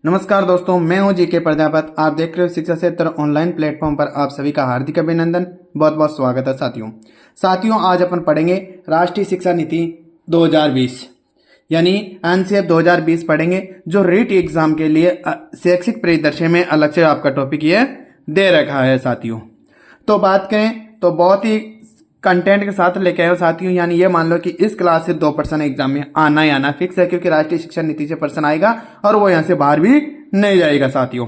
नमस्कार दोस्तों, मैं हूं जीके प्रजापत। आप देख रहे हो शिक्षा क्षेत्र ऑनलाइन प्लेटफॉर्म पर आप सभी का हार्दिक अभिनंदन, बहुत बहुत स्वागत है साथियों। आज अपन पढ़ेंगे राष्ट्रीय शिक्षा नीति 2020 यानी एनसीएफ 2020 पढ़ेंगे, जो रीट एग्जाम के लिए शैक्षिक परिदृश्य में अलग से आपका टॉपिक ये दे रखा है साथियों। तो बात करें तो बहुत ही कंटेंट के साथ लेके आए हो साथियों। यानी ये मान लो कि इस क्लास से 2% एग्जाम में आना ही आना फिक्स है, क्योंकि राष्ट्रीय शिक्षा नीति से पर्सन आएगा और वो यहाँ से बाहर भी नहीं जाएगा साथियों।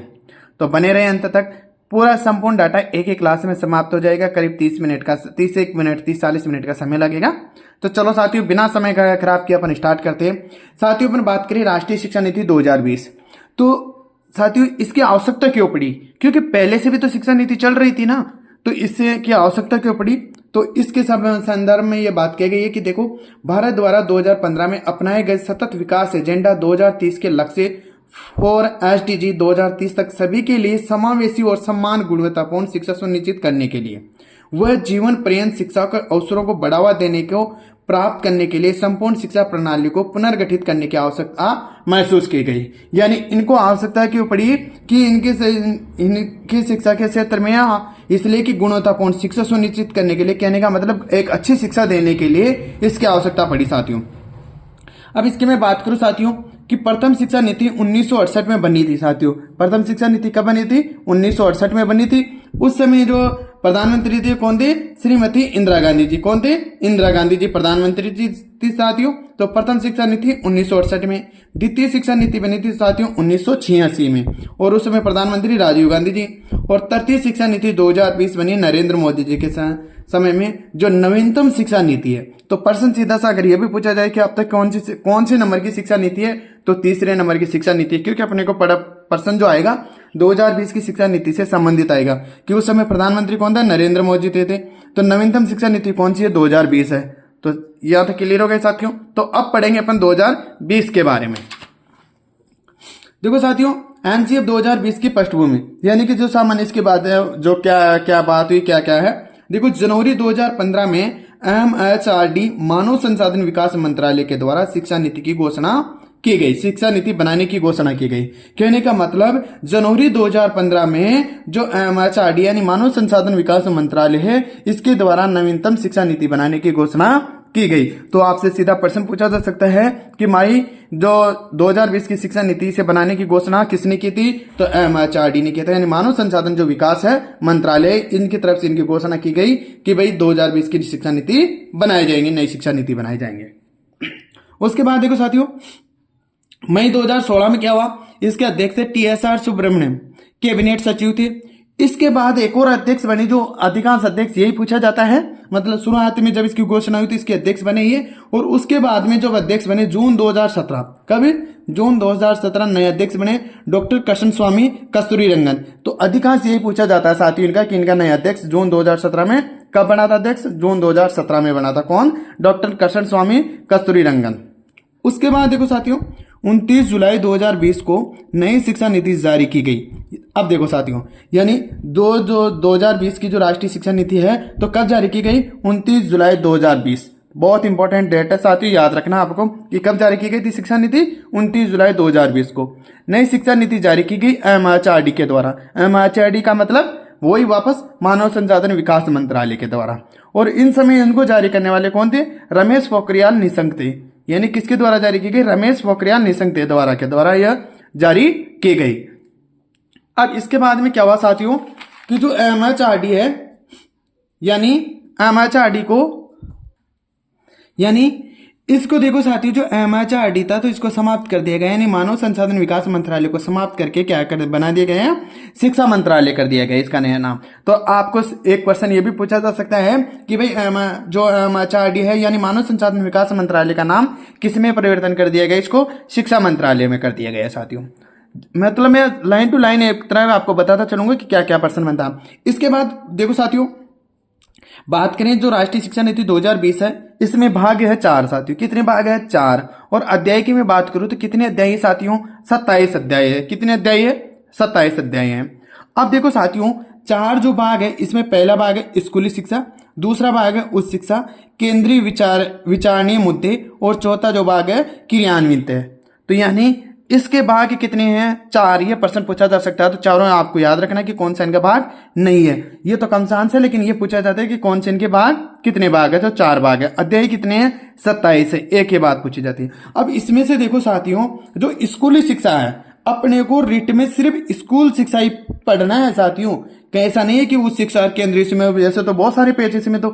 तो बने रहे अंत तक। पूरा संपूर्ण डाटा एक ही क्लास में समाप्त हो जाएगा। करीब 30 मिनट 30-40 मिनट का समय लगेगा। तो चलो साथियों, बिना समय का खराब किए अपन स्टार्ट करते हैं। साथियों अपन बात करें राष्ट्रीय शिक्षा नीति 2020, तो साथियों इसकी आवश्यकता क्यों पड़ी? क्योंकि पहले से भी तो शिक्षा नीति चल रही थी ना, तो इससे की आवश्यकता क्यों पड़ी? तो इसके संदर्भ में ये बात कही गई है कि देखो, भारत द्वारा 2015 में अपनाए गए सतत विकास एजेंडा 2030 के लक्ष्य फॉर एसडीजी 2030 तक सभी के लिए समावेशी और समान गुणवत्तापूर्ण शिक्षा सुनिश्चित करने के लिए वह जीवन पर्यंत शिक्षा के अवसरों को बढ़ावा देने को प्राप्त करने के लिए संपूर्ण शिक्षा प्रणाली को पुनर्गठित करने की आवश्यकता महसूस की गई। यानी इनको आवश्यकता क्यों पड़ी कि इनकी शिक्षा के क्षेत्र में इसलिए कि गुणवत्तापूर्ण शिक्षा सुनिश्चित करने के लिए, कहने का मतलब एक अच्छी शिक्षा देने के लिए इसकी आवश्यकता पड़ी साथियों। अब इसकी मैं बात करूं साथियों कि प्रथम शिक्षा नीति 1968 में बनी थी साथियों। प्रथम शिक्षा नीति कब बनी थी? 1968 में बनी थी। उस समय जो प्रधानमंत्री थी कौन थे? श्रीमती इंदिरा गांधी जी। कौन थे? इंदिरा गांधी जी प्रधानमंत्री जी थी साथियों। तो प्रथम शिक्षा नीति 1968 में। द्वितीय शिक्षा नीति बनी थी साथियों 1986 में, और उस समय प्रधानमंत्री राजीव गांधी जी। और तृतीय शिक्षा नीति 2020 बनी नरेंद्र मोदी जी के समय में, जो नवीनतम शिक्षा नीति है। तो प्रश्न सीधा सा अगर यह भी पूछा जाए कि अब तक कौन से नंबर की शिक्षा नीति है, तो तीसरे नंबर की शिक्षा नीति है, क्योंकि अपने को प्रश्न जो आएगा 2020 की शिक्षा नीति से संबंधित आएगा कि उस समय प्रधानमंत्री कौन था? नरेंद्र मोदी थे। तो नवीनतम शिक्षा नीति कौन सी है? 2020 है। तो यह तो क्लियर हो गए साथियों। तो अब पढ़ेंगे अपन 2020 के बारे में। देखो साथियों, एनसीएफ 2020 की पृष्ठभूमि, यानी कि जो सामान्य इसके बाद है, जो क्या क्या बात हुई, क्या क्या है। देखो, जनवरी 2015 में एमएचआरडी मानव संसाधन विकास मंत्रालय के द्वारा शिक्षा नीति की घोषणा की गई। शिक्षा नीति बनाने की घोषणा की गई। कहने का मतलब जनवरी 2015 में जो एमएचआरडी यानी मानव संसाधन विकास मंत्रालय है, इसके द्वारा नवीनतम शिक्षा नीति बनाने की घोषणा की गई। तो आपसे सीधा प्रश्न पूछा जा सकता है कि माई जो 2020 की शिक्षा नीति से बनाने की घोषणा किसने की थी? तो एमएचआरडी ने किया था, यानी मानव संसाधन जो विकास है मंत्रालय, इनकी तरफ से इनकी घोषणा की गई कि भाई 2020 की शिक्षा नीति बनाई जाएंगी, नई शिक्षा नीति बनाई जाएंगे। उसके बाद देखो साथियों, मई 2016 में क्या हुआ? इसके अध्यक्ष टीएसआर सुब्रमण्यम कैबिनेट सचिव थे। इसके बाद एक और अध्यक्ष बने, जो अधिकांश अध्यक्ष यही पूछा जाता है, मतलब शुरुआत में जब इसकी घोषणा हुई थी इसके अध्यक्ष बने ये, और उसके बाद में जब अध्यक्ष बने जून 2017, कभी जून 2017 नए अध्यक्ष बने डॉक्टर कृष्ण स्वामी कस्तूरीरंगन। तो अधिकांश यही पूछा जाता है साथियों इनका कि इनका नया अध्यक्ष जून 2017 में कब बना था? अध्यक्ष जून 2017 में बना था। कौन? डॉक्टर कृष्ण स्वामी कस्तूरीरंगन। उसके बाद देखो साथियों, 29 जुलाई 2020 को नई शिक्षा नीति जारी की गई। अब देखो साथियों, यानी 2020 की जो राष्ट्रीय शिक्षा नीति है तो कब जारी की गई? 29 जुलाई 2020। बहुत इंपॉर्टेंट डेट है साथियों, याद रखना आपको कि कब जारी की गई थी शिक्षा नीति? 29 जुलाई 2020 को नई शिक्षा नीति जारी की गई एमएचआरडी के द्वारा। एमएचआरडी का मतलब वही वापस मानव संसाधन विकास मंत्रालय के द्वारा। और इन समय इनको जारी करने वाले कौन थे? रमेश पोखरियाल निशंक थे। यानी किसके द्वारा जारी की गई? रमेश पोखरियाल निशंक के द्वारा यह जारी की गई। अब इसके बाद में क्या हुआ साथियों कि जो एमएचआरडी है, यानी एमएचआरडी को, यानी इसको देखो साथियों, जो एमएचआरडी था तो इसको समाप्त कर दिया गया, यानी मानव संसाधन विकास मंत्रालय को समाप्त करके क्या कर बना दिया गया? शिक्षा मंत्रालय कर दिया गया इसका नया नाम। तो आपको एक क्वेश्चन ये भी पूछा जा सकता है कि भाई जो एमएचआरडी है यानी मानव संसाधन विकास मंत्रालय का नाम किसमें परिवर्तन कर दिया गया? इसको शिक्षा मंत्रालय में कर दिया गया साथियों। मतलब मैं लाइन टू लाइन एक तरह आपको बताता चलूंगा कि क्या क्या प्रश्न बनता। इसके बाद देखो साथियों, बात करें जो राष्ट्रीय शिक्षा नीति 2020 है, इसमें भाग है 4 साथियों। कितने भाग है? 4। और अध्याय की मैं बात करूं तो कितने अध्याय है साथियों? 27 अध्याय है। कितने अध्याय है? 27 अध्याय है। अब देखो साथियों, 4 जो भाग है, इसमें पहला भाग है स्कूली शिक्षा, दूसरा भाग है उच्च शिक्षा, केंद्रीय विचारणीय मुद्दे, और चौथा जो भाग है क्रियान्वित है। तो यानी इसके भाग कितने हैं? 4। ये प्रश्न पूछा जा सकता है, तो चारों आपको याद रखना कि कौन सा इनका भाग नहीं है। ये तो कम सांस है, लेकिन ये पूछा जाता है कि कौन से इनके भाग कितने भाग है, तो 4 भाग है। अध्याय कितने हैं? 27 है। एक ही बात पूछी जाती है। अब इसमें से देखो साथियों, जो स्कूली शिक्षा है, अपने को रिट में सिर्फ स्कूल शिक्षा ही पढ़ना है साथियों। कैसा नहीं है कि उच्च शिक्षा केंद्रीय इसमें, जैसे तो बहुत सारे पेज इसमें तो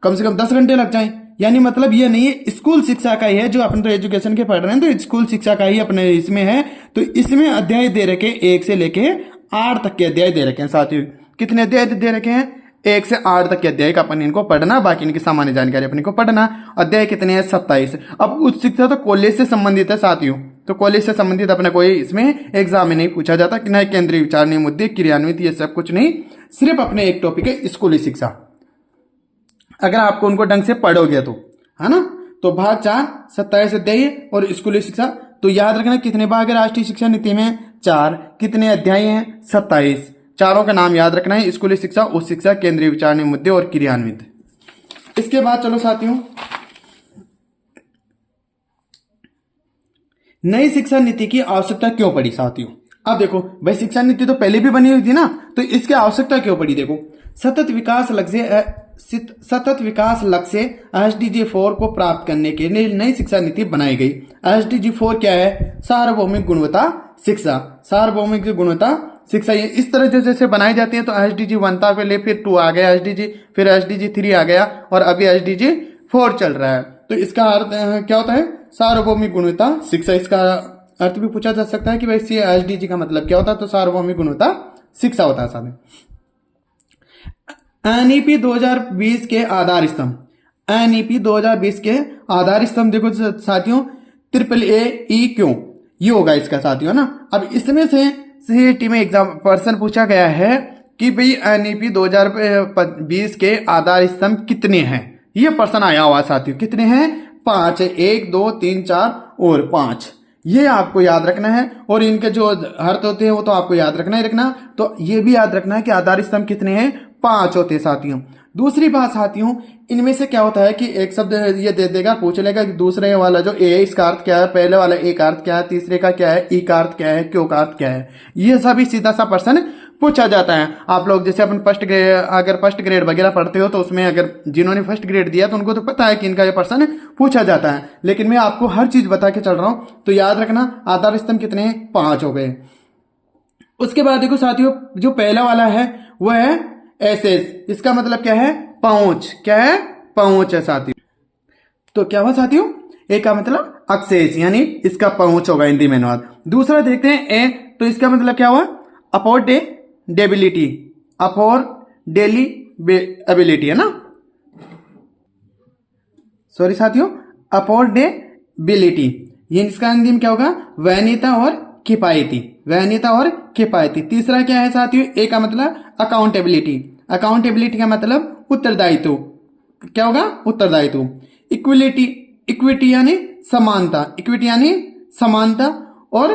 कम से कम 10 घंटे लग जाए। यानी मतलब ये नहीं है, स्कूल शिक्षा का ही है जो अपन तो एजुकेशन के पढ़ रहे हैं, तो स्कूल शिक्षा का ही अपने इसमें है। तो इसमें अध्याय दे रखे 1 से लेके 8 तक के अध्याय दे रखे हैं साथियों। कितने अध्याय दे रखे हैं? 1 से 8 तक के अध्याय का अपन इनको पढ़ना, बाकी इनकी सामान्य जानकारी अपने को पढ़ना। अध्याय कितने हैं? 27। अब उच्च शिक्षा तो कॉलेज से संबंधित है साथियों, तो कॉलेज से संबंधित अपने कोई इसमें एग्जाम में नहीं पूछा जाता कि न केंद्रीय विचारणीय मुद्दे, क्रियान्वित, ये सब कुछ नहीं। सिर्फ अपने एक टॉपिक है स्कूली शिक्षा। अगर आपको उनको ढंग से पढ़ोगे तो, है ना। तो भाग 4 27 अध्याय और स्कूली शिक्षा। तो याद रखना कितने भाग है राष्ट्रीय शिक्षा नीति में? 4। कितने अध्याय हैं? 27। चारों का नाम याद रखना है, स्कूली शिक्षा, उच्च शिक्षा, केंद्रीय विचारणीय मुद्दे और क्रियान्वित। इसके बाद चलो साथियों, नई शिक्षा नीति की आवश्यकता क्यों पड़ी साथियों? अब देखो भाई, शिक्षा नीति तो पहले भी बनी हुई थी ना, तो इसकी आवश्यकता क्यों पड़ी? देखो, सतत विकास लक्ष्य SDG 4 को प्राप्त करने के लिए नई शिक्षा नीति बनाई गई। SDG 4 क्या है? सार्वभौमिक गुणवत्ता शिक्षा। सार्वभौमिक गुणवत्ता शिक्षा ये इस तरह जैसे बनाई जाती है। तो SDG 1 था, पहले फिर 2 आ गया SDG, फिर SDG 3 आ गया और अभी SDG 4 चल रहा है। तो इसका अर्थ क्या होता है? सार्वभौमिक गुणवत्ता शिक्षा। इसका अर्थ भी पूछा जा सकता है कि भाई SDG का मतलब क्या होता है? तो सार्वभौमिक गुणवत्ता शिक्षा होता है साथियों। NEP 2020 के आधार स्तंभ। NEP 2020 के आधार स्तंभ देखो साथियों, AAA क्यों, ये होगा इसका साथियों ना। अब इसमें से CET में एग्जाम प्रश्न पूछा गया है कि भाई NEP 2020 के आधार स्तंभ कितने हैं, ये प्रश्न आया हुआ साथियों। कितने हैं? 5 है। 1 2 3 4 और 5, ये आपको याद रखना है। और इनके जो अर्थ होते हैं वो तो आपको याद रखना ही रखना। तो ये भी याद रखना है कि आधार स्तंभ कितने हैं? 5 होते हैं साथियों। दूसरी बात साथियों, इनमें से क्या होता है कि एक शब्द ये दे देगा, पूछ लेगा कि दूसरे वाला जो ए है इसका अर्थ क्या है, पहले वाला ए का अर्थ क्या है, तीसरे का क्या है, ई का अर्थ क्या है, क्यू का अर्थ क्या है। ये सभी सीधा सा प्रश्न पूछा जाता है। आप लोग जैसे अपन अगर फर्स्ट ग्रेड वगैरह पढ़ते हो तो उसमें अगर जिन्होंने फर्स्ट ग्रेड दिया तो उनको तो पता है कि इनका ये प्रश्न पूछा जाता है। लेकिन मैं आपको हर चीज बता के चल रहा हूं, तो याद रखना आधार स्तंभ कितने हैं? 5 हो गए। उसके बाद देखो साथियों, जो पहला वाला है वह है SS। इसका मतलब क्या है? पहुंच। क्या है? पहुंच है साथियों। तो क्या हुआ साथियों? ए का मतलब एक्सेस, यानी इसका पहुंच होगा हिंदी में अनुवाद। दूसरा देखते हैं ए, तो इसका मतलब क्या हुआ? अफोर्डेबिलिटी। अफोर्डेबिलिटी है ना, सॉरी साथियों, अफोर्डेबिलिटी। ये इसका हिंदी में क्या होगा? वैधता और किफायती। वैधता और किफायती। तीसरा क्या है साथियों? ए का मतलब अकाउंटेबिलिटी। अकाउंटेबिलिटी का मतलब उत्तरदायित्व। क्या होगा? उत्तरदायित्व। इक्विलिटी। इक्विटी यानी समानता। इक्विटी यानी समानता। और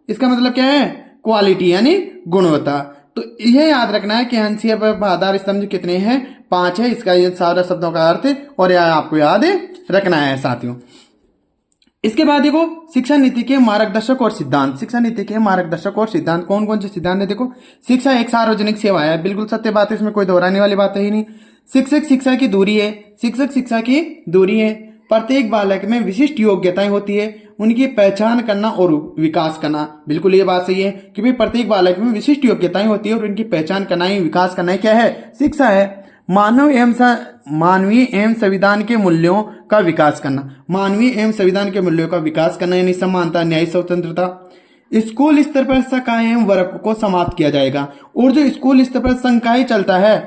इसका मतलब क्या है? क्वालिटी यानी गुणवत्ता। तो यह याद रखना है कि हंसिया पर आधार स्तंभ कितने हैं? 5 है। इसका ये सारा शब्दों का अर्थ और यह आपको याद रखना है साथियों। इसके बाद देखो, शिक्षा नीति के मार्गदर्शक और सिद्धांत। शिक्षा नीति के मार्गदर्शक और सिद्धांत कौन कौन से सिद्धांत है? देखो, शिक्षा एक सार्वजनिक सेवा है, बिल्कुल सत्य बात है, इसमें कोई दोहराने वाली बात है ही नहीं। शिक्षक शिक्षा की दूरी है। शिक्षक शिक्षा की दूरी है। प्रत्येक बालक में विशिष्ट योग्यताएं होती है, उनकी पहचान करना और विकास करना। बिल्कुल ये बात सही है कि भाई प्रत्येक बालक में विशिष्ट योग्यताएं होती है और उनकी पहचान करना ही, विकास करना ही क्या है? शिक्षा है। मानवीय एवं संविधान के मूल्यों का विकास करना। मानवीय एवं संविधान के मूल्यों का विकास करना यानी समानता, न्याय, स्वतंत्रता। स्कूल स्तर पर संकाय एवं वर्ग को समाप्त किया जाएगा, और जो स्कूल स्तर पर संकाय चलता है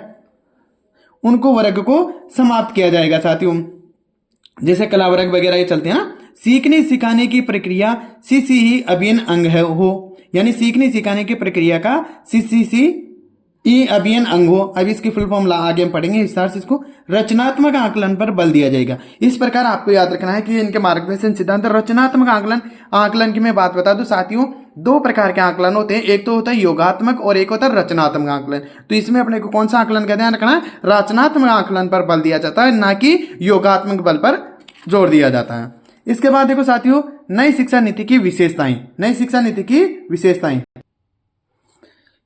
उनको वर्ग को समाप्त किया जाएगा साथियों। जैसे कला वर्ग वगैरह ये चलते हैं ना। सीखने सिखाने की प्रक्रिया CCC ही अभिन्न अंग है हो, यानी सीखने सिखाने की प्रक्रिया का CCC अभिन्न अंग हो। अभी इसकी फुल फॉर्म आगे हम पढ़ेंगे विस्तार से। इसको रचनात्मक आकलन पर बल दिया जाएगा। इस प्रकार आपको याद रखना है कि इनके मार्गदर्शन सिद्धांत रचनात्मक आकलन की मैं बात बता दूं साथियों, 2 प्रकार के आकलन होते हैं। एक तो होता है योगात्मक और एक होता है रचनात्मक आकलन। तो इसमें अपने को कौन सा आकलन का ध्यान रखना है? रचनात्मक आकलन पर बल दिया जाता है, ना कि योगात्मक बल पर जोर दिया जाता है। इसके बाद देखो साथियों, नई शिक्षा नीति की विशेषताएं, नई शिक्षा नीति की विशेषताएं।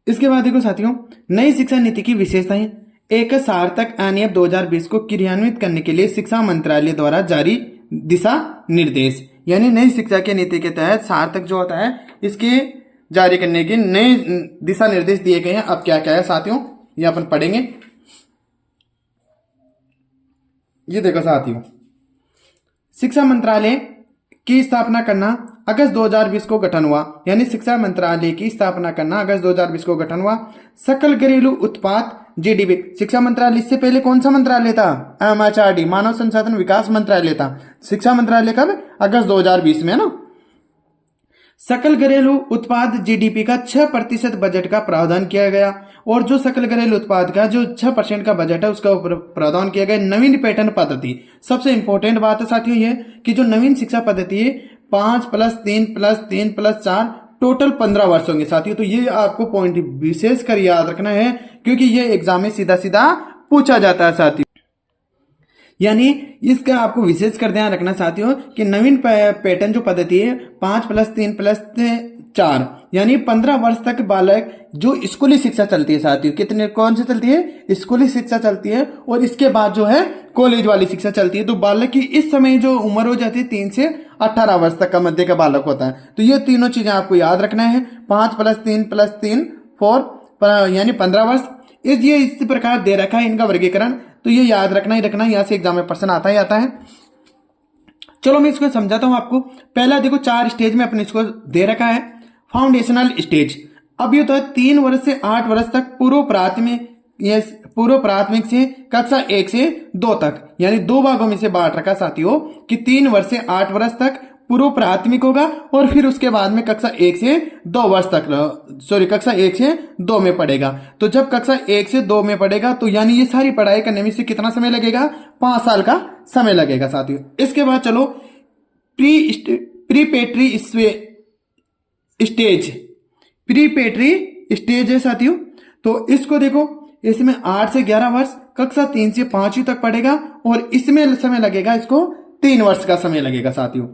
इसके बाद देखो साथियों, नई शिक्षा नीति की विशेषताएं। एक सार्थक एनईएफ 2020 को क्रियान्वित करने के लिए शिक्षा मंत्रालय द्वारा जारी दिशा निर्देश, यानी नई शिक्षा की नीति के तहत सार्थक जो होता है इसके जारी करने के नए दिशा निर्देश दिए गए हैं। अब क्या क्या है साथियों, ये अपन पढ़ेंगे। ये देखो साथियों, शिक्षा मंत्रालय की स्थापना करना, अगस्त 2020 को गठन हुआ, यानी शिक्षा मंत्रालय की स्थापना करना अगस्त 2020 को गठन हुआ। सकल घरेलू उत्पाद जीडीपी, शिक्षा मंत्रालय इससे पहले कौन सा मंत्रालय था? एमएचआरडी, मानव संसाधन विकास मंत्रालय था। शिक्षा मंत्रालय कब? अगस्त 2020 में ना। सकल घरेलू उत्पाद जीडीपी का 6% बजट का प्रावधान किया गया, और जो सकल घरेलू उत्पाद का जो 6% का बजट है उसका प्रावधान किया गया। नवीन पैटर्न पद्धति, सबसे इंपॉर्टेंट बात है साथियों ये कि जो नवीन शिक्षा पद्धति है 5+3+3+4 टोटल 15 वर्ष होंगे साथियों। तो ये आपको पॉइंट विशेष कर याद रखना है, क्योंकि ये एग्जाम में सीधा सीधा पूछा जाता है साथियों। यानी इसका आपको विशेष कर ध्यान रखना साथियों कि नवीन पैटर्न जो पद्धति है 5+3+4 यानी 15 वर्ष तक बालक जो स्कूली शिक्षा चलती है साथियों, कितने कौन सी चलती है? स्कूली शिक्षा चलती है, और इसके बाद जो है कॉलेज वाली शिक्षा चलती है। तो बालक की इस समय जो उम्र हो जाती है 3 से 18 वर्ष तक का मध्य का बालक होता है। तो ये तीनों चीजें आपको याद रखना है। 5+3+3 4 यानी 15 वर्ष। ये इस प्रकार दे रखा है इनका वर्गीकरण, तो ये याद रखना ही रखना, यहां से एग्जाम में प्रश्न आता ही आता है। चलो मैं इसको समझाता हूं आपको। पहला देखो 4 स्टेज में अपने इसको दे रखा है। फाउंडेशनल स्टेज, अब ये तो है 3 वर्ष से 8 वर्ष तक पूर्व प्राथमिक से कक्षा 1 से 2 तक, यानी 2 भागों में से बांट रखा साथियों कि 3 वर्ष से 8 वर्ष तक पूर्व प्राथमिक होगा, और फिर उसके बाद में कक्षा 1 से 2 वर्ष तक, कक्षा 1 से 2 में पढ़ेगा। तो जब कक्षा 1 से 2 में पढ़ेगा तो यानी ये सारी पढ़ाई करने में से कितना समय लगेगा? 5 साल का समय लगेगा साथियों। इसके बाद चलो प्रीपेट्री स्टेज है साथियों। तो इसको देखो, इसमें 8 से 11 वर्ष, कक्षा 3 से 5वीं तक पढ़ेगा, और इसमें समय लगेगा इसको 3 वर्ष का समय लगेगा साथियों।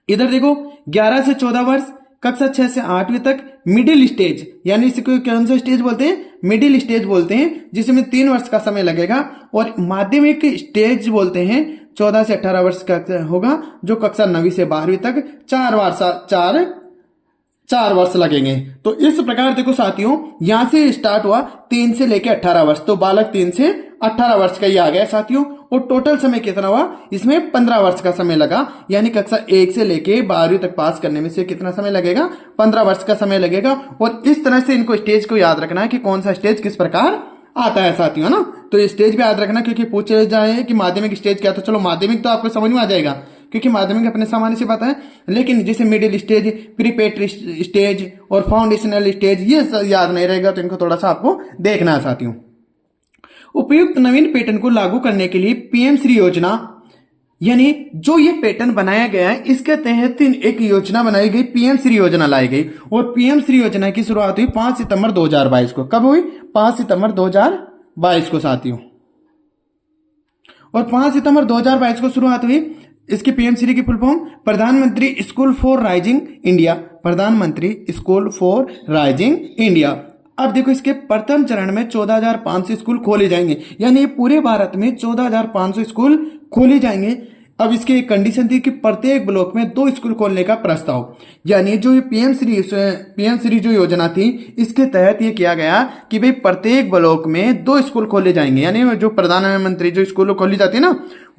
इधर देखो 11 से 14 वर्ष, कक्षा 6 से 8वीं तक मिडिल स्टेज, यानी इसको कौन सा स्टेज बोलते हैं? मिडिल स्टेज बोलते हैं, जिसमें 3 वर्ष का समय लगेगा। और माध्यमिक स्टेज बोलते हैं 14 से 18 वर्ष का होगा, जो कक्षा 9वीं से 12वीं तक 4 वर्ष लगेंगे। तो इस प्रकार देखो साथियों, यहां से स्टार्ट हुआ 3 से लेके 18 वर्ष, तो बालक 3 से 18 वर्ष का ही आ गया साथियों। और टोटल समय कितना हुआ? इसमें 15 वर्ष का समय लगा, यानी कक्षा 1 से लेके 12वीं तक पास करने में से कितना समय लगेगा? 15 वर्ष का समय लगेगा। और इस तरह से इनको स्टेज को याद रखना है कि कौन सा स्टेज किस प्रकार आता है साथियों ना। तो ये स्टेज भी याद रखना, क्योंकि पूछे जाए कि माध्यमिक स्टेज क्या, तो चलो माध्यमिक तो आपको समझ में आ जाएगा, क्योंकि माध्यमिक अपने सामान्य से बात है। लेकिन जैसे मिडिल स्टेज, प्रीपेट्री स्टेज और फाउंडेशनल स्टेज ये याद नहीं रहेगा, तो इनको थोड़ा सा आपको देखना है साथियों। उपयुक्त नवीन पैटर्न को लागू करने के लिए पीएम श्री योजना, यानी जो ये पैटर्न बनाया गया है इसके तहत एक योजना बनाई गई, पीएम श्री योजना लाई गई। और पीएम श्री योजना की शुरुआत हुई 5 सितंबर 2022 को। कब हुई? 5 सितंबर 2022 को साथियों। और 5 सितंबर 2022 को शुरुआत हुई। इसकी पीएम श्री की फुल फॉर्म प्रधानमंत्री स्कूल फॉर राइजिंग इंडिया, प्रधानमंत्री स्कूल फॉर राइजिंग इंडिया। अब देखो इसके प्रथम चरण में 14,500 स्कूल खोले जाएंगे, यानी पूरे भारत में 14,500 स्कूल खोले जाएंगे। अब इसकी एक कंडीशन थी कि प्रत्येक ब्लॉक में 2 स्कूल खोलने का प्रस्ताव, यानी जो ये पीएम श्री जो योजना थी इसके तहत ये किया गया कि भाई प्रत्येक ब्लॉक में 2 स्कूल खोले जाएंगे। यानी जो प्रधानमंत्री जो स्कूल खोली जाती है ना,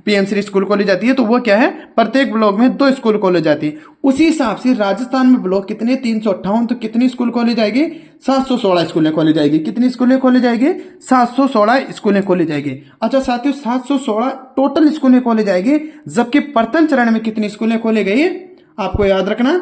पीएम श्री स्कूल खोली जाती है, तो वो क्या है? प्रत्येक ब्लॉक में 2 स्कूल खोले जाती है। उसी हिसाब से राजस्थान में ब्लॉक कितने? 358, तो कितनी स्कूल खोली जाएगी? 716 स्कूलें खोली जाएगी। कितनी स्कूलें खोली जाएगी? 716 स्कूलें खोली जाएगी। अच्छा साथियों, 716 टोटल स्कूलें खोली जाएगी, जबकि प्रथम चरण में कितनी स्कूलें खोली गई? आपको याद रखना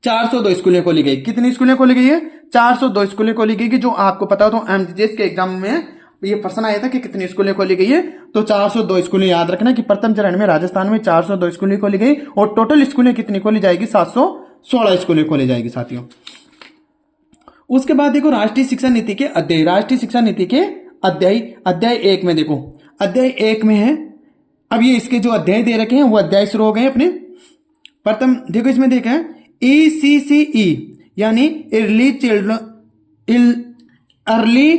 402 स्कूलें खोली गई। कितनी स्कूलें खोली गई है? 402 स्कूलें खोली गई, जो आपको पता हो तो एमटीएस के एग्जाम में ये प्रश्न आया था कि कितनी स्कूलें खोली गई है, तो 402 स्कूलें। याद रखना कि प्रथम चरण में राजस्थान में 402 स्कूलें खोली गई, और टोटल स्कूलें कितनी खोली जाएगी? 716 स्कूलें खोली जाएगी साथियों। उसके बाद देखो राष्ट्रीय शिक्षा नीति के अध्याय, राष्ट्रीय शिक्षा नीति के अध्याय 1 में देखो, अध्याय 1 में है अब ये इसके जो अध्याय दे रखे हैं वो अध्याय शुरू हो गए अपने। प्रथम देखो इसमें देखा है ECCE यानी अर्ली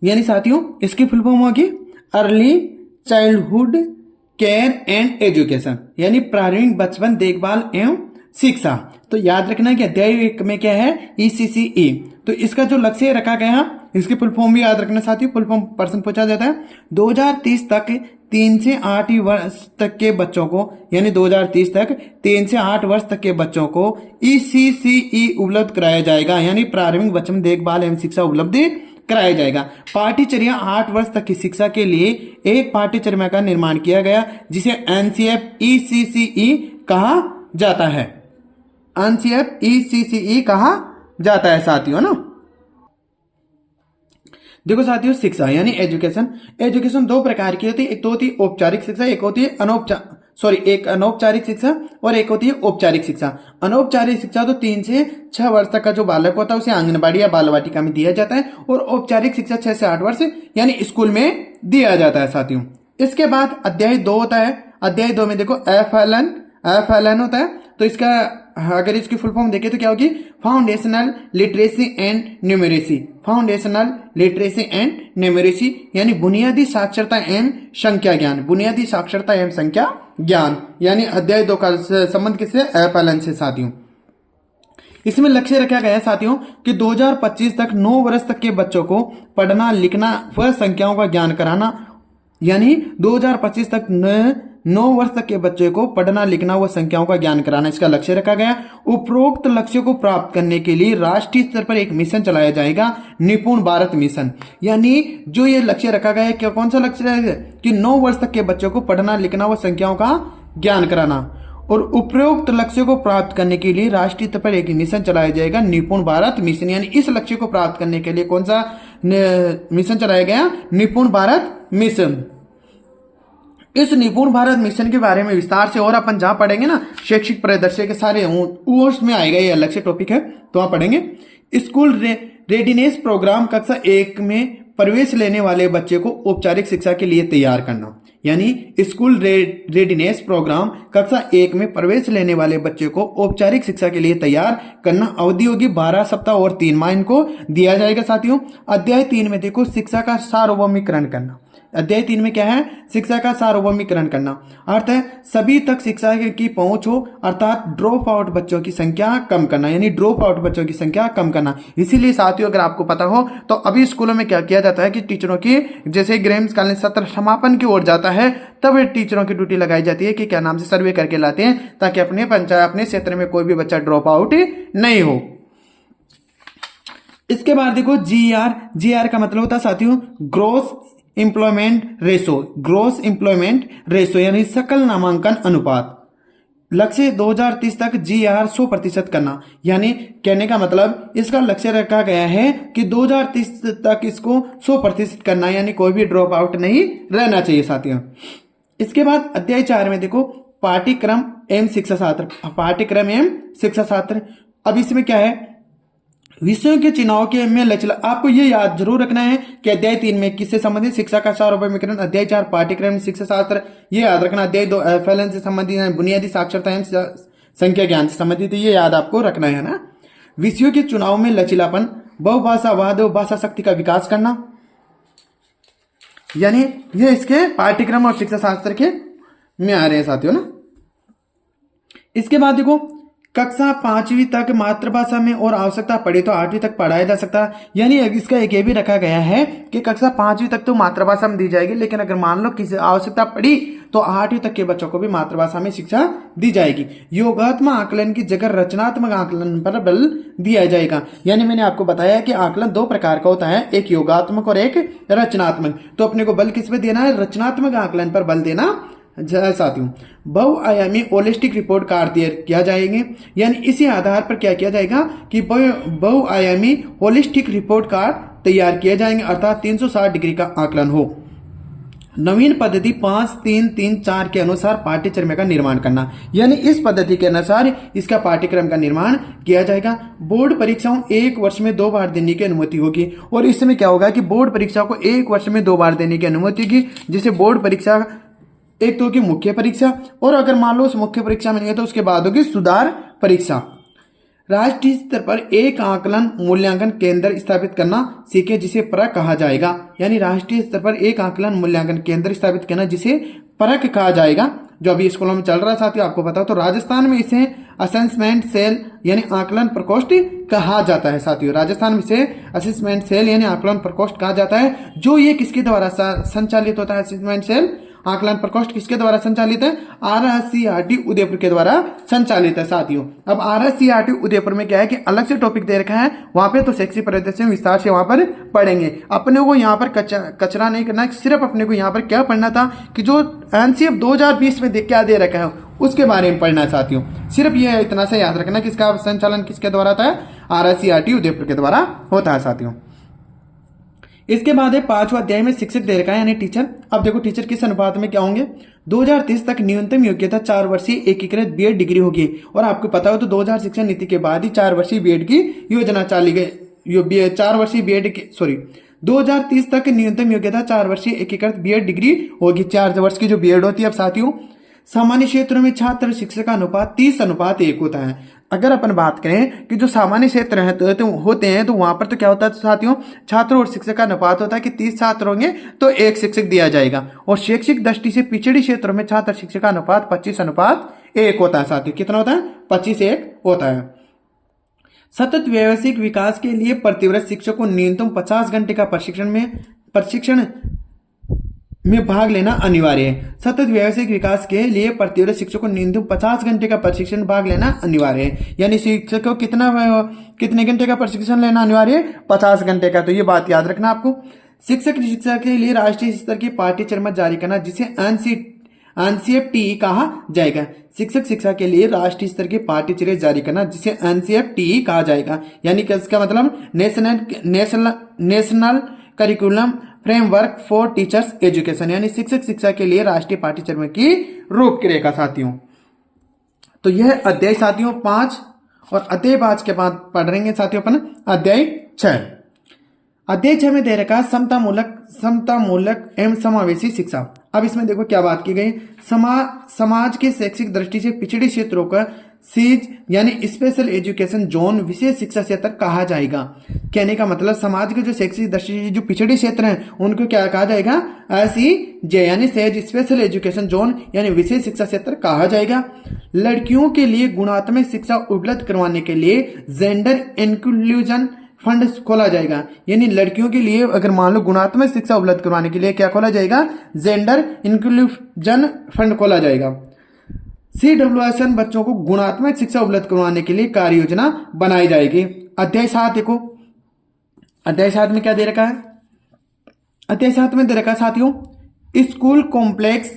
यानी साथियों इसकी फुल फॉर्म होगी early childhood care and education यानी प्रारंभिक बचपन देखभाल एवं शिक्षा। तो याद रखना कि अध्याय 1 में क्या है ECCE। तो इसका जो लक्ष्य रखा गया इसकी फुल फॉर्म भी याद रखना साथियों, फुल फॉर्म प्रश्न पूछा जाता है 2030 तक 3 से 8 वर्ष तक के बच्चों को यानी 2030 तक 3 से 8 वर्ष तक के बच्चों को ECCE उपलब्ध कराया जाएगा यानी प्रारंभिक बचपन देखभाल एवं शिक्षा उपलब्ध कराया जाएगा। पाठ्यचर्या 8 वर्ष तक की शिक्षा के लिए एक पाठ्यचर्या का निर्माण किया गया जिसे NCF ECCE कहा जाता है। NCF ECCE कहा जाता है साथियों ना। देखो साथियों शिक्षा यानी एजुकेशन, एजुकेशन दो प्रकार की होती है, एक तो होती है औपचारिक शिक्षा, एक होती है एक अनौपचारिक शिक्षा और एक होती है औपचारिक शिक्षा। अनौपचारिक शिक्षा तो 3 से 6 वर्ष तक का जो बालक होता है उसे आंगनबाड़ी या बाल वाटिका में दिया जाता है और औपचारिक शिक्षा 6 से 8 वर्ष यानी स्कूल में दिया जाता है साथियों। इसके बाद अध्याय 2 होता है। अध्याय 2 में देखो FLN होता है। तो इसका अगर इसकी फुल फॉर्म देखें तो क्या होगी foundational literacy and numeracy. Foundational literacy and numeracy यानी बुनियादी साक्षरता एवं संख्या ज्ञान, बुनियादी साक्षरता एवं संख्या ज्ञान यानी अध्याय 2 का संबंध किससे FLN से साथियों। इसमें लक्ष्य रखा गया है साथियों कि 2025 तक 9 वर्ष तक के बच्चों को पढ़ना लिखना व संख्याओं का ज्ञान कराना यानी 2025 तक 9 वर्ष तक के बच्चे को पढ़ना लिखना व संख्याओं का ज्ञान कराना इसका लक्ष्य रखा गया। उपरोक्त लक्ष्यों को प्राप्त करने के लिए राष्ट्रीय स्तर पर एक मिशन चलाया जाएगा, निपुण भारत मिशन। यानी जो ये लक्ष्य रखा गया है क्या कौन सा लक्ष्य है कि 9 वर्ष तक के बच्चों को पढ़ना लिखना व संख्याओं का ज्ञान कराना। और उपरोक्त लक्ष्य को प्राप्त करने के लिए राष्ट्रीय स्तर पर एक मिशन चलाया जाएगा, निपुण भारत मिशन। यानी इस लक्ष्य को प्राप्त करने के लिए कौन सा मिशन चलाया गया, निपुण भारत मिशन। इस निपुण भारत मिशन के बारे में विस्तार से और अपन जहां पढ़ेंगे ना शैक्षिक परिदृश्य के सारे उसमें आएगा, ये अलग से टॉपिक है तो वहां पढ़ेंगे। स्कूल रेडीनेस प्रोग्राम कक्षा 1 में प्रवेश लेने वाले बच्चे को औपचारिक शिक्षा के लिए तैयार करना यानी स्कूल रेडीनेस प्रोग्राम कक्षा 1 में प्रवेश लेने वाले बच्चे को औपचारिक शिक्षा के लिए तैयार करना। अवधि होगी 12 सप्ताह और 3 माह इनको दिया जाएगा साथियों। अध्याय 3 में देखो शिक्षा का सार्वभौमिकरण करना। अध्याय 3 में क्या है, शिक्षा का सार्वभौमिकरण करना अर्थ है सभी तक शिक्षा की पहुंच हो अर्थात ड्रॉप आउट बच्चों की संख्या कम करना यानी ड्रॉप आउट बच्चों की संख्या कम करना। इसीलिए साथियों अगर आपको पता हो तो अभी स्कूलों में क्या किया जाता है कि टीचरों की जैसे ग्रीष्मकालीन सत्र समापन की ओर जाता है तब टीचरों की ड्यूटी लगाई जाती है कि क्या नाम से सर्वे करके लाते हैं ताकि अपने पंचायत अपने क्षेत्र में कोई भी बच्चा ड्रॉप आउट नहीं हो। इसके बाद देखो GR का मतलब होता है साथियों gross employment ratio, gross employment ratio यानी सकल नामांकन अनुपात। लक्ष्य 2030 तक GR 100% करना यानी कहने का मतलब इसका लक्ष्य रखा गया है कि 2030 तक इसको 100% करना यानी कोई भी ड्रॉप आउट नहीं रहना चाहिए साथियों। इसके बाद अध्याय 4 में देखो पाठ्यक्रम एवं शिक्षा शास्त्र, पाठ्यक्रम एवं शिक्षा शास्त्र। अब इसमें क्या है विषयों के चुनाव के में लचीला, आपको ये याद जरूर रखना है कि अध्याय 3 में किससे संबंधित शिक्षा का सार्वभौमिकरण, अध्याय 4 पाठ्यक्रम शिक्षा शास्त्र ये याद रखना, अध्याय 2 FLN से संबंधित बुनियादी साक्षरता एवं संख्या ज्ञान से संबंधित ये याद आपको रखना है ना। विषयों के चुनाव में लचीलापन, बहुभाषावाद और भाषा शक्ति का विकास करना यानी ये इसके पाठ्यक्रम और शिक्षा शास्त्र के में आ रहे हैं साथियों ना। इसके बाद देखो कक्षा 5वीं तक मातृभाषा में और आवश्यकता पड़े तो 8वीं तक पढ़ाया जा सकता है। यानी इसका एक ये भी रखा गया है कि कक्षा 5वीं तक तो मातृभाषा में दी जाएगी लेकिन अगर मान लो किसी आवश्यकता पड़ी तो 8वीं तक के बच्चों को भी मातृभाषा में शिक्षा दी जाएगी। योगात्मक आकलन की जगह रचनात्मक आकलन पर बल दिया जाएगा। यानी मैंने आपको बताया कि आकलन 2 प्रकार का होता है, एक योगात्मक और एक रचनात्मक। तो अपने को बल किस पे देना है, रचनात्मक आकलन पर बल देना साथियों। बहुआयामी होलिस्टिक रिपोर्ट कार्ड तैयार किया जाएंगे यानी इसी आधार पर क्या किया जाएगा कि बहुआयामी होलिस्टिक रिपोर्ट कार्ड तैयार किए जाएंगे अर्थात 360 डिग्री का आकलन हो। नवीन पद्धति 5-3-3-4 के अनुसार पाठ्यक्रम का निर्माण करना, यानी इस पद्धति के अनुसार इसका पाठ्यक्रम का निर्माण किया जाएगा। बोर्ड परीक्षाओं एक वर्ष में 2 बार देने की अनुमति होगी, और इस समय क्या होगा कि बोर्ड परीक्षाओं को एक वर्ष में 2 बार देने की अनुमति होगी, जिसे बोर्ड परीक्षा एक तो होगी मुख्य परीक्षा, और अगर मान लो उस मुख्य परीक्षा में नहीं है तो उसके बाद होगी सुधार परीक्षा। राष्ट्रीय स्तर पर एक आकलन मूल्यांकन केंद्र स्थापित करना सीखे, जिसे परख कहा जाएगा, यानी राष्ट्रीय स्तर पर एक आकलन मूल्यांकन केंद्र स्थापित करना जिसे परख कहा जाएगा, जो अभी स्कूलों में चल रहा है साथियों, आपको पता हो। तो राजस्थान में इसे असेसमेंट सेल यानी आकलन प्रकोष्ठ कहा जाता है साथियों। राजस्थान में इसे असेसमेंट सेल यानी आकलन प्रकोष्ठ कहा जाता है। जो ये किसके द्वारा संचालित होता है, असेसमेंट सेल आकलन प्रकोष्ठ किसके द्वारा संचालित है, RSCRT उदयपुर के द्वारा संचालित है साथियों। अब RSCRT उदयपुर में क्या है कि अलग से टॉपिक दे रखा है, वहां पे तो शैक्षिक परिदृश्य में विस्तार से वहां पर पढ़ेंगे। अपने को यहाँ पर कचरा नहीं करना, सिर्फ अपने को यहाँ पर क्या पढ़ना था कि जो NCF 2020 में क्या दे रखा है उसके बारे में पढ़ना है साथियों। सिर्फ ये इतना सा याद रखना कि इसका संचालन किसके द्वारा होता है, RSCRT उदयपुर के द्वारा होता है साथियों। इसके बाद है 5वां अध्याय में शिक्षक दे रखा है यानी टीचर। अब देखो टीचर किस अनुपात में क्या होंगे। 2030 तक न्यूनतम योग्यता 4 वर्षीय एकीकृत बीएड डिग्री होगी, और आपको पता हो तो 2000 शिक्षा नीति के बाद ही 4 वर्षीय बीएड की योजना चली गई। 4 वर्षीय बीएड की 2030 तक न्यूनतम योग्यता 4 वर्षीय एकीकृत बीएड डिग्री होगी, 4 वर्ष की जो बीएड होती है। अब साथियों सामान्य क्षेत्रों में छात्र शिक्षक का अनुपात 30:1 होता है। अगर अपन बात करें कि जो सामान्य क्षेत्र होते हैं तो वहां पर तो क्या होता है साथियों, छात्र और शिक्षक का अनुपात होता है कि 30 छात्र होंगे तो 1 शिक्षक दिया जाएगा, और शैक्षिक दृष्टि से पिछड़ी क्षेत्रों में छात्र शिक्षक का अनुपात 25:1 होता है साथियों। कितना होता है, 25:1 होता है। सतत व्यावसायिक विकास के लिए प्रतिवर्ष शिक्षक को न्यूनतम 50 घंटे का प्रशिक्षण में भाग लेना अनिवार्य है। सतत व्यावसायिक विकास के लिए प्रतिवर्ष शिक्षक को न्यूनतम 50 घंटे का प्रशिक्षण भाग लेना अनिवार्य है, यानी शिक्षक को कितने घंटे का प्रशिक्षण लेना अनिवार्य है, 50 घंटे का। तो ये बात याद रखना आपको। शिक्षक शिक्षा के लिए राष्ट्रीय स्तर की पाठ्यक्रम जारी करना जिसे NCFTE कहा जाएगा। शिक्षक शिक्षा के लिए राष्ट्रीय स्तर की पाठ्यक्रम जारी करना जिसे NCFTE कहा जाएगा, यानी कि इसका मतलब national curriculum framework for teachers education, यानी शिक्षक शिक्षा के लिए राष्ट्रीय पाठ्यक्रम की रूपरेखा साथियों। तो यह अध्याय साथियों 5, और अध्याय 5 के बाद पढ़ रहेंगे साथियों अपन अध्याय 6। अध्याय 6 में दे रखा समतामूलक एवं समावेशी शिक्षा। अब इसमें देखो क्या बात की गई, समाज के शैक्षिक दृष्टि से पिछड़े क्षेत्रों का सीज यानी स्पेशल एजुकेशन जोन विशेष शिक्षा क्षेत्र कहा जाएगा। कहने का मतलब समाज के जो शैक्षिक दृष्टि से जो पिछड़े क्षेत्र हैं उनको क्या कहा जाएगा, SEJ यानी सहज स्पेशल एजुकेशन जोन यानी विशेष शिक्षा क्षेत्र कहा जाएगा। लड़कियों के लिए गुणात्मक शिक्षा उपलब्ध करवाने के लिए जेंडर इंक्लूजन फंड खोला जाएगा, यानी लड़कियों के लिए अगर मान लो गुणात्मक शिक्षा उपलब्ध करवाने के लिए क्या खोला जाएगा, जेंडर इंक्लूजन फंड खोला जाएगा। CWSN बच्चों को गुणात्मक शिक्षा उपलब्ध करवाने के लिए कार्य योजना बनाई जाएगी। अध्याय 7 देखो, अध्याय 7 में क्या दे रखा है, अध्याय 7 में दे रखा है साथियों स्कूल कॉम्प्लेक्स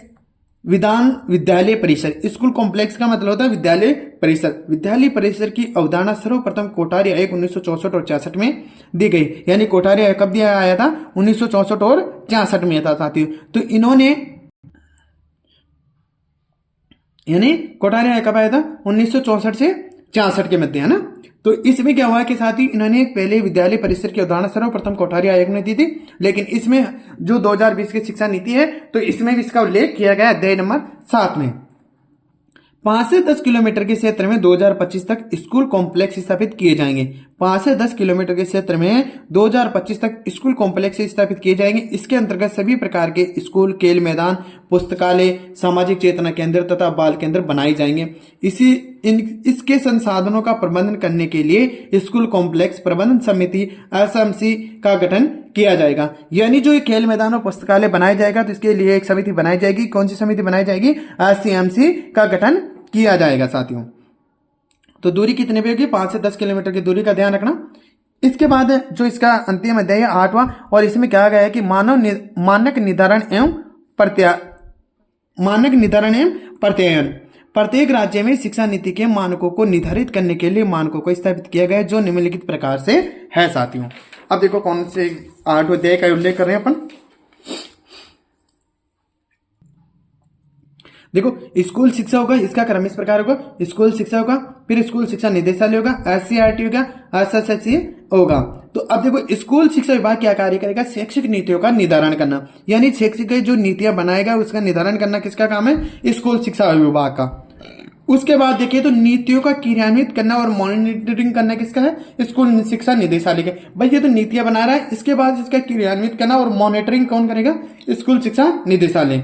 विद्यालय परिसर। स्कूल कॉम्प्लेक्स का मतलब होता है विद्यालय परिसर। विद्यालय परिसर की अवधारणा सर्वप्रथम कोठारी आयोग 1964 और 66 में दी गई, यानी कोठारी आयोग कब दिया आया था, 1964 और 66 में था साथियों। तो इन्होंने यानी कोठारी आयोग कब आया था, 1964 से 66 के मध्य, है ना। तो इसमें क्या हुआ कि साथ ही इन्होंने पहले विद्यालय परिसर की अवधारणा सर्वप्रथम कोठारी आयोग ने दी थी, लेकिन इसमें जो 2020 की शिक्षा नीति है तो इसमें भी इसका उल्लेख किया गया अध्याय नंबर 7 में। 5 से 10 किलोमीटर के क्षेत्र में 2025 तक स्कूल कॉम्प्लेक्स स्थापित किए जाएंगे। 5 से 10 किलोमीटर के क्षेत्र में 2025 तक स्कूल कॉम्प्लेक्स स्थापित किए जाएंगे। इसके अंतर्गत सभी प्रकार के स्कूल, खेल मैदान, पुस्तकालय, सामाजिक चेतना केंद्र तथा बाल केंद्र बनाए जाएंगे। इसके संसाधनों का प्रबंधन करने के लिए स्कूल कॉम्प्लेक्स प्रबंधन समिति SMC का गठन किया जाएगा। यानी जो खेल मैदान और पुस्तकालय बनाया जाएगा तो इसके लिए एक समिति बनाई जाएगी। कौन सी समिति बनाई जाएगी, SCMC का गठन किया जाएगा साथियों। तो दूरी कितने पे होगी, 5 से 10 किलोमीटर की दूरी का ध्यान रखना। इसके बाद जो इसका अंतिम अध्याय है 8वां, और इसमें कहा गया है कि मानक निर्धारण एवं प्रत्ययन। प्रत्येक राज्य में शिक्षा नीति के मानकों को निर्धारित करने के लिए मानकों को स्थापित किया गया है जो निम्नलिखित प्रकार से है साथियों। अब देखो कौन से 8 अध्याय का उल्लेख कर रहे हैं अपन। देखो स्कूल शिक्षा होगा, इसका क्रम इस प्रकार होगा, स्कूल शिक्षा होगा, फिर स्कूल शिक्षा निदेशालय होगा, SCERT होगा, SSSC होगा। तो अब देखो स्कूल शिक्षा विभाग क्या कार्य करेगा, शैक्षिक नीतियों का निर्धारण करना, यानी शैक्षिक जो नीतियां बनाएगा उसका निर्धारण करना किसका काम है, स्कूल शिक्षा विभाग का। उसके बाद देखिए तो नीतियों का क्रियान्वित करना और मॉनिटरिंग करना किसका है, स्कूल शिक्षा निदेशालय के। भाई ये तो नीतियां बना रहा है, इसके बाद इसका क्रियान्वित करना और मॉनिटरिंग कौन करेगा, स्कूल शिक्षा निदेशालय।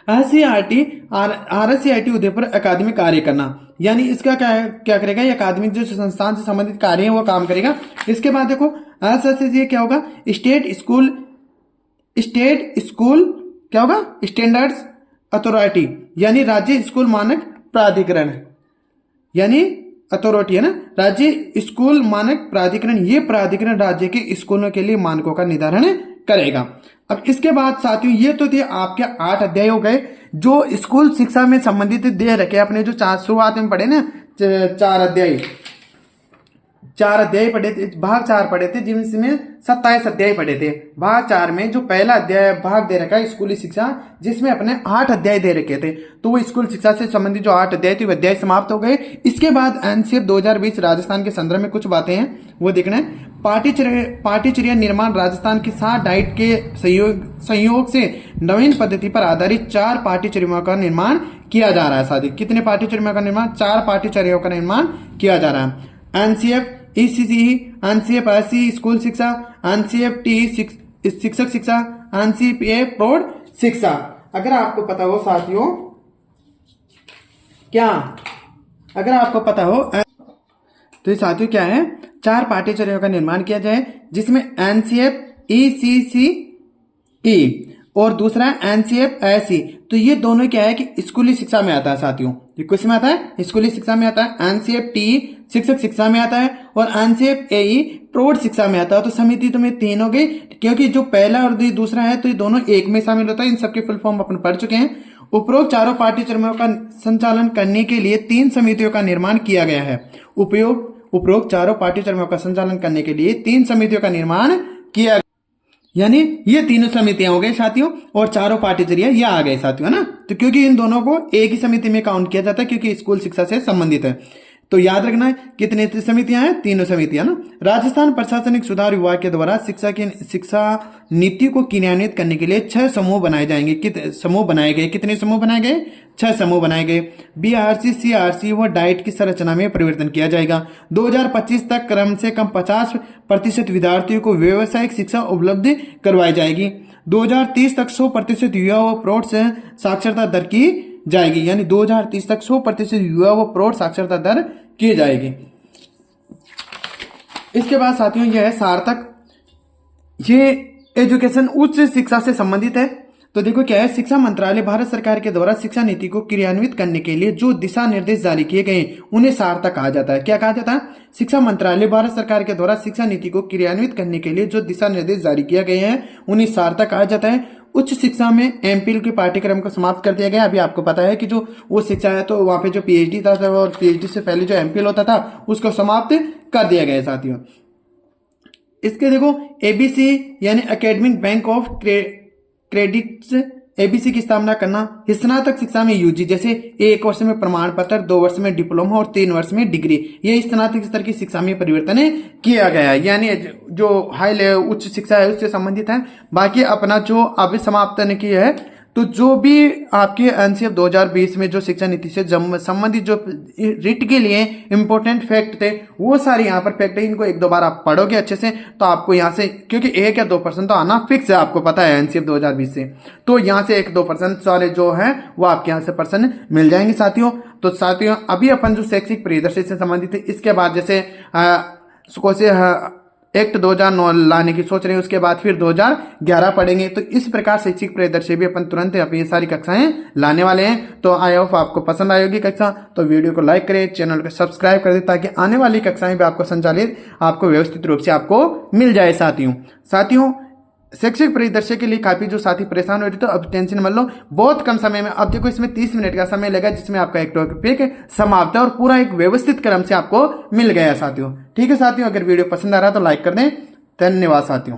RSCIT उदयपुर अकादमिक कार्य करना, यानी इसका क्या करेगा, ये अकादमिक जो संस्थान से संबंधित कार्य है वो काम करेगा। इसके बाद देखो SSSC क्या होगा, स्टेट स्कूल क्या होगा, स्टैंडर्ड्स अथॉरिटी, यानी राज्य स्कूल मानक प्राधिकरण, यानी अथॉरिटी है ना, राज्य स्कूल मानक प्राधिकरण। ये प्राधिकरण राज्य के स्कूलों के लिए मानकों का निर्धारण करेगा। अब इसके बाद साथियों ये तो थे आपके 8 अध्याय हो गए जो स्कूल शिक्षा में संबंधित दे रखे अपने जो शुरुआत में पढ़े ना 4 अध्याय पढ़े थे, भाग 4 पढ़े थे, जिनमें 27 अध्याय पढ़े थे। भाग 4 में जो पहला अध्याय भाग दे रखा है स्कूली शिक्षा, जिसमें अपने 8 अध्याय दे रखे थे, तो वो स्कूल शिक्षा से संबंधित जो 8 अध्याय थे वो अध्याय समाप्त हो गए। इसके बाद एनसीएफ 2020 राजस्थान के संदर्भ में कुछ बातें हैं वो देखना है। पाठ्यचर्या निर्माण राजस्थान के 7 डाइट के संयोग से नवीन पद्धति पर आधारित 4 पाठ्यचर्याओं का निर्माण किया जा रहा है। साथी कितने पाठ्यचर्याओं का निर्माण, 4 पाठ्यचर्याओं का निर्माण किया जा रहा है। NCF ECCE, NCF SC school शिक्षा, एनसीएफ TE शिक्षक शिक्षा, एनसीपीए प्रौढ़ शिक्षा। अगर आपको पता हो साथियों, क्या अगर आपको पता हो तो ये साथियों क्या है, 4 पाठ्यचर्याओं का निर्माण किया जाए, जिसमें एनसीएफ ECCE और दूसरा एनसीएफ SC। तो ये दोनों क्या है कि स्कूली शिक्षा में आता है साथियों, ये किस में आता है, स्कूली शिक्षा में आता है। एनसीएफ TE शिक्षक शिक्षा में आता है और एनसीएफ AE प्रौढ़ शिक्षा में आता है। तो समिति तो में 3 हो गई, क्योंकि जो पहला और दूसरा है तो ये दोनों एक में शामिल होता है। इन सबके फुल फॉर्म अपन पढ़ चुके हैं। उपरोक्त 4 पाठ्यचर्याओं का संचालन करने के लिए 3 समितियों का निर्माण किया गया है। उपरोक्त 4 पाठ्यचर्याओं का संचालन करने के लिए 3 समितियों का निर्माण किया, यानी ये 3 समितियां हो गई साथियों और 4 पाठ्यचर्या ये आ गए साथियों, है ना। तो क्योंकि इन दोनों को एक ही समिति में काउंट किया जाता है, क्योंकि स्कूल शिक्षा से संबंधित है। तो याद रखना है कितने समितियां हैं, 3 समितियां ना। राजस्थान प्रशासनिक सुधार विभाग के द्वारा शिक्षा नीति को क्रियान्वित करने के लिए 6 समूह बनाए जाएंगे। कितने समूह बनाए गए, 6 समूह बनाए गए। BRC CRC व डाइट की संरचना में परिवर्तन किया जाएगा। 2025 तक कम से कम 50% विद्यार्थियों को व्यावसायिक शिक्षा उपलब्ध करवाई जाएगी। 2030 तक 100% युवा व प्रौढ़ से साक्षरता दर की जाएगी, यानी 2030 तक 100% युवा व प्रौढ़ साक्षरता दर की जाएगी। इसके बाद साथियों यह है सार्थक, ये एजुकेशन उच्च शिक्षा से संबंधित है। तो देखो क्या है, शिक्षा मंत्रालय भारत सरकार के द्वारा शिक्षा नीति को क्रियान्वित करने के लिए जो दिशा निर्देश जारी किए गए उन्हें सार्थक कहा जाता है। क्या कहा जाता है, शिक्षा मंत्रालय भारत सरकार के द्वारा शिक्षा नीति को क्रियान्वित करने के लिए जो दिशा निर्देश जारी किए गए हैं उन्हें सार्थक कहा जाता है। उच्च शिक्षा में MPhil के पाठ्यक्रम को समाप्त कर दिया गया। अभी आपको पता है कि जो वो शिक्षा है तो वहां पे जो PhD था और PhD से पहले जो MPhil होता था उसको समाप्त कर दिया गया साथियों। इसके देखो ABC यानी academic bank of credits, ABC की स्थापना करना। स्नातक शिक्षा में UG, जैसे 1 वर्ष में प्रमाण पत्र, 2 वर्ष में डिप्लोमा और 3 वर्ष में डिग्री, ये स्नातक स्तर की शिक्षा में परिवर्तन किया गया है, यानी जो हाई लेवल उच्च शिक्षा है उससे संबंधित है। बाकी अपना जो अभी समाप्त ने किया है, तो जो भी आपके एनसीएफ 2020 में जो शिक्षा नीति से संबंधित जो रिट के लिए इंपॉर्टेंट फैक्ट थे वो सारे यहाँ पर फैक्ट है। इनको 1-2 बार आप पढ़ोगे अच्छे से तो आपको यहाँ से, क्योंकि 1 या 2% तो आना फिक्स है, आपको पता है एनसीएफ 2020 से, तो यहाँ से 1-2% सारे जो है वो आपके यहाँ से पर्सन मिल जाएंगे साथियों। तो साथियों अभी अपन जो शैक्षिक परिदृश्य से संबंधित है, इसके बाद जैसे एक्ट 2009 लाने की सोच रहे हैं, उसके बाद फिर 2011 पढ़ेंगे। तो इस प्रकार शैक्षिक परिदृश्य भी अपन तुरंत अपनी ये सारी कक्षाएं लाने वाले हैं। तो आई होप आपको पसंद आएगी कक्षा, तो वीडियो को लाइक करें, चैनल को सब्सक्राइब कर दें, ताकि आने वाली कक्षाएं भी आपको संचालित आपको व्यवस्थित रूप से आपको मिल जाए साथियों। शैक्षिक परिदृश्य के लिए काफी जो साथी परेशान हो रहे, तो अब टेंशन मत लो, बहुत कम समय में, अब देखो इसमें 30 मिनट का समय लगा, जिसमें आपका एक टॉपिक समाप्त है और पूरा एक व्यवस्थित क्रम से आपको मिल गया साथियों। ठीक है साथियों, अगर वीडियो पसंद आ रहा है तो लाइक कर दें। धन्यवाद साथियों।